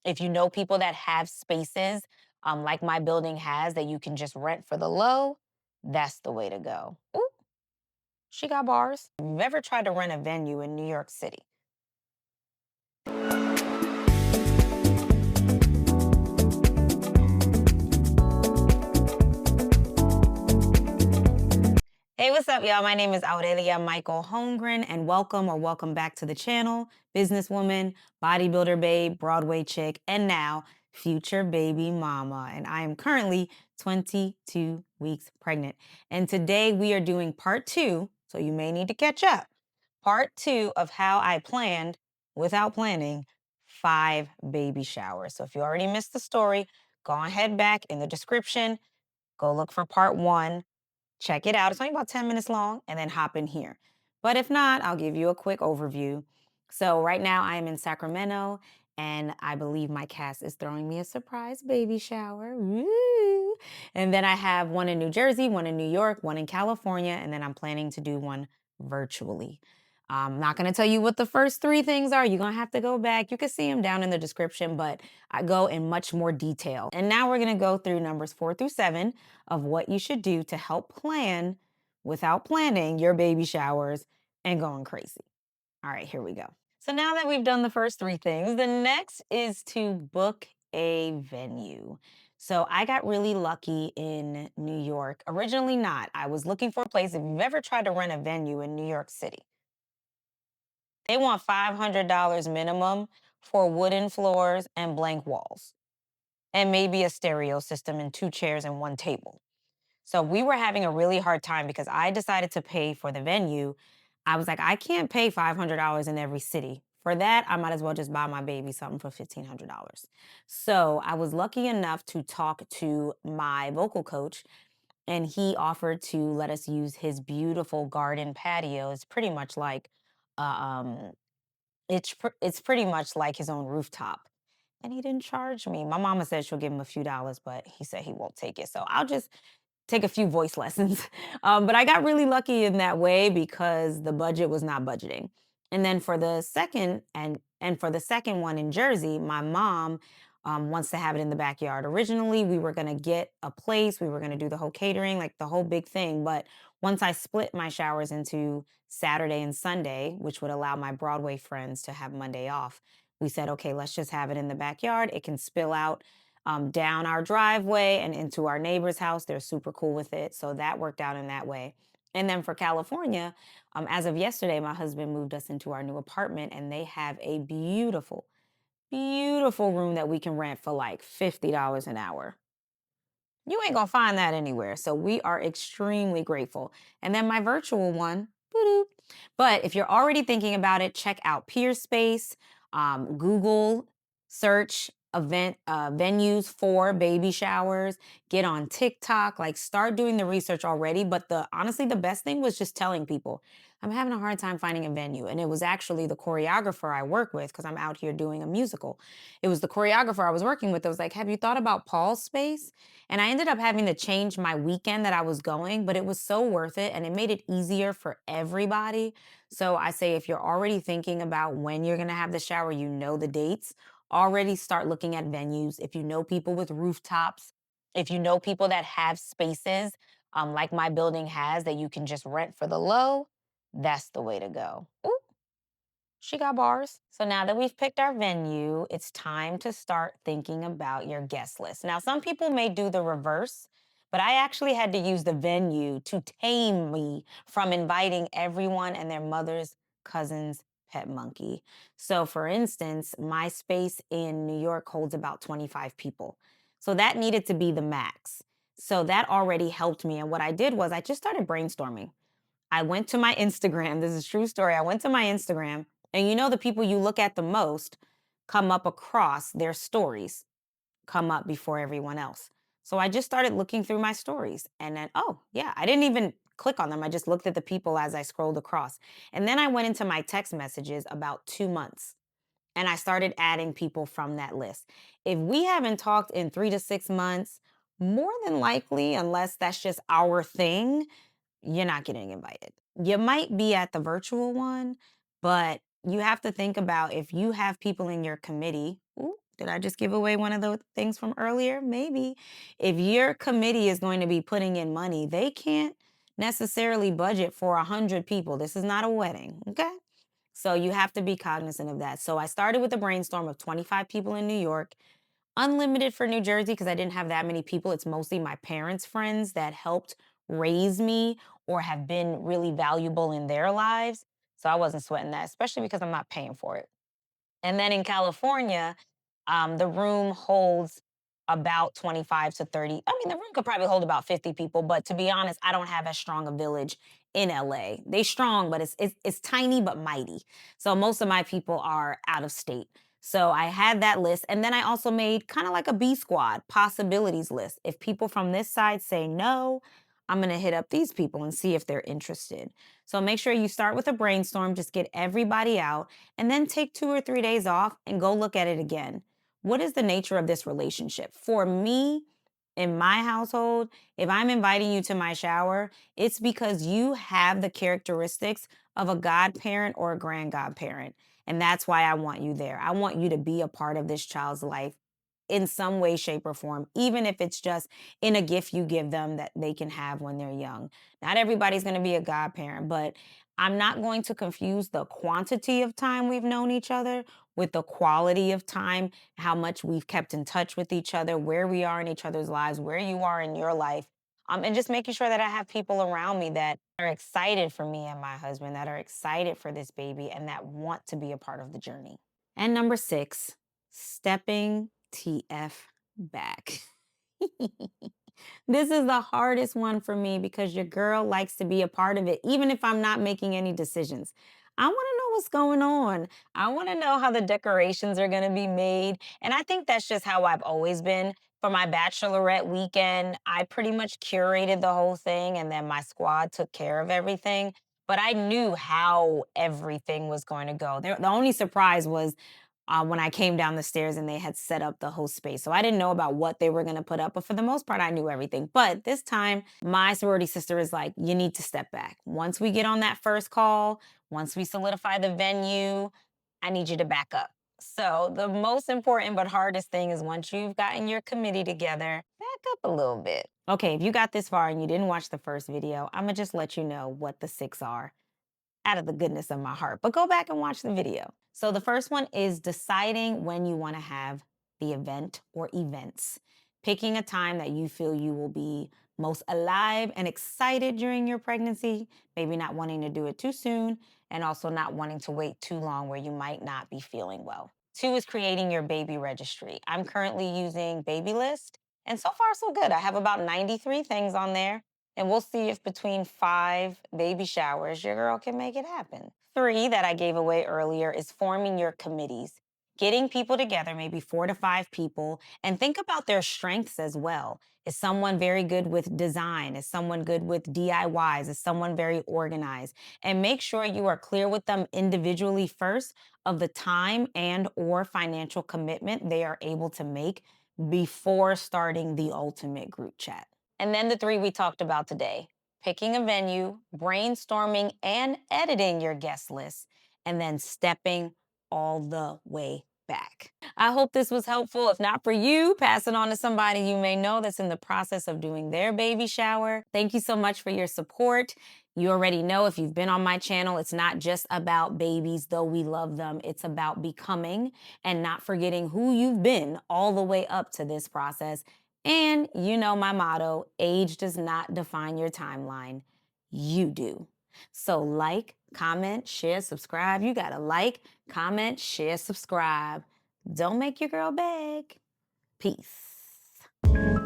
If you know people that have spaces, like my building has, that you can just rent for the low, that's the way to go. Ooh, she got bars. If you've ever tried to rent a venue in New York City? Hey, what's up, y'all? My name is Aurelia Michael Holmgren, and welcome back to the channel. Businesswoman, bodybuilder babe, Broadway chick, and now future baby mama. And I am currently 22 weeks pregnant. And today we are doing part two, so you may need to catch up. Part two of how I planned, without planning, 5 baby showers. So if you already missed the story, go ahead back in the description, go look for part one. Check it out. It's only about 10 minutes long, and then hop in here. But if not, I'll give you a quick overview. So, right now, I am in Sacramento, and I believe my cast is throwing me a surprise baby shower. Woo! And then I have one in New Jersey, one in New York, one in California, and then I'm planning to do one virtually. I'm not going to tell you what the first three things are. You're going to have to go back. You can see them down in the description, but I go in much more detail. And now we're going to go through numbers 4 through 7 of what you should do to help plan without planning your baby showers and going crazy. All right, here we go. So now that we've done the first three things, the next is to book a venue. So I got really lucky in New York. Originally not. I was looking for a place. If you've ever tried to rent a venue in New York City, they want $500 minimum for wooden floors and blank walls, and maybe a stereo system and 2 chairs and one table. So we were having a really hard time because I decided to pay for the venue. I was like, I can't pay $500 in every city. For that, I might as well just buy my baby something for $1,500. So I was lucky enough to talk to my vocal coach, and he offered to let us use his beautiful garden patio. It's pretty much like, uh, um, it's pretty much like his own rooftop, and he didn't charge me. My mama said she'll give him a few dollars, but he said he won't take it. So I'll just take a few voice lessons. But I got really lucky in that way because the budget was not budgeting. And then for the second and for the second one in Jersey, my mom wants to have it in the backyard. Originally, we were going to get a place, we were going to do the whole catering, like the whole big thing. But once I split my showers into Saturday and Sunday, which would allow my Broadway friends to have Monday off, we said, okay, let's just have it in the backyard. It can spill out down our driveway and into our neighbor's house. They're super cool with it. So that worked out in that way. And then for California, as of yesterday, my husband moved us into our new apartment, and they have a beautiful, beautiful room that we can rent for like $50 an hour. You ain't gonna find that anywhere. So we are extremely grateful. And then my virtual one, boo-doo. But if you're already thinking about it, check out Peerspace, Google search event venues for baby showers, get on TikTok, like start doing the research already. But the honestly, the best thing was just telling people, I'm having a hard time finding a venue. And it was actually the choreographer I work with because I'm out here doing a musical. It was the choreographer I was working with that was like, have you thought about Paul's space? And I ended up having to change my weekend that I was going, but it was so worth it and it made it easier for everybody. So I say if you're already thinking about when you're going to have the shower, you know the dates, already start looking at venues. If you know people with rooftops, if you know people that have spaces, like my building has, that you can just rent for the low, that's the way to go. Ooh, she got bars. So now that we've picked our venue, it's time to start thinking about your guest list. Now, some people may do the reverse, but I actually had to use the venue to tame me from inviting everyone and their mother's cousin's pet monkey. So, for instance, my space in New York holds about 25 people. So that needed to be the max. So that already helped me. And what I did was I just started brainstorming. I went to my Instagram. This is a true story. I went to my Instagram, and you know, the people you look at the most come up across their stories, come up before everyone else. So I just started looking through my stories, and then, oh, yeah, I didn't even click on them. I just looked at the people as I scrolled across. And then I went into my text messages about 2 months, and I started adding people from that list. If we haven't talked in 3 to 6 months, more than likely, unless that's just our thing, you're not getting invited. You might be at the virtual one, but you have to think about if you have people in your committee. Ooh, Did I just give away one of the things from earlier? Maybe. If your committee is going to be putting in money, they can't necessarily budget for 100 people. This is not a wedding, okay? So you have to be cognizant of that. So I started with a brainstorm of 25 people in New York, unlimited for New Jersey because I didn't have that many people. It's mostly my parents' friends that helped raise me or have been really valuable in their lives. So I wasn't sweating that, especially because I'm not paying for it. And then in California, the room holds about 25 to 30. I mean, the room could probably hold about 50 people, but to be honest, I don't have as strong a village in LA. They strong, but it's tiny but mighty. So most of my people are out of state. So I had that list. And then I also made kind of like a B squad possibilities list. If people from this side say no, I'm going to hit up these people and see if they're interested. So make sure you start with a brainstorm, just get everybody out, and then take 2 or 3 days off and go look at it again. What is the nature of this relationship? For me, in my household, if I'm inviting you to my shower, it's because you have the characteristics of a godparent or a grand godparent. And that's why I want you there. I want you to be a part of this child's life in some way, shape, or form, even if it's just in a gift you give them that they can have when they're young. Not everybody's going to be a godparent, but I'm not going to confuse the quantity of time we've known each other with the quality of time, how much we've kept in touch with each other, where we are in each other's lives, where you are in your life. And just making sure that I have people around me that are excited for me and my husband, that are excited for this baby, and that want to be a part of the journey. And number six, stepping TF back. This is the hardest one for me because your girl likes to be a part of it, even if I'm not making any decisions. I want to know what's going on. I want to know how the decorations are going to be made. And I think that's just how I've always been. For my bachelorette weekend, I pretty much curated the whole thing and then my squad took care of everything. But I knew how everything was going to go. The only surprise was when I came down the stairs and they had set up the whole space. So I didn't know about what they were going to put up, but for the most part, I knew everything. But this time, my sorority sister is like, you need to step back. Once we get on that first call, once we solidify the venue, I need you to back up. So the most important but hardest thing is once you've gotten your committee together, back up a little bit. Okay, if you got this far and you didn't watch the first video, I'm gonna just let you know what the six are out of the goodness of my heart. But go back and watch the video. So the first one is deciding when you want to have the event or events. Picking a time that you feel you will be most alive and excited during your pregnancy, maybe not wanting to do it too soon, and also not wanting to wait too long where you might not be feeling well. Two is creating your baby registry. I'm currently using Babylist, and so far so good. I have about 93 things on there. And we'll see if between 5 baby showers, your girl can make it happen. Three that I gave away earlier is forming your committees. Getting people together, maybe 4 to 5 people, and think about their strengths as well. Is someone very good with design? Is someone good with DIYs? Is someone very organized? And make sure you are clear with them individually first of the time and or financial commitment they are able to make before starting the ultimate group chat. And then the three we talked about today: picking a venue, brainstorming and editing your guest list, and then stepping all the way back. I hope this was helpful. If not for you, pass it on to somebody you may know that's in the process of doing their baby shower. Thank you so much for your support. You already know if you've been on my channel, it's not just about babies, though we love them. It's about becoming and not forgetting who you've been all the way up to this process. And you know my motto, age does not define your timeline. You do. So like, comment, share, subscribe. You gotta like, comment, share, subscribe. Don't make your girl beg. Peace.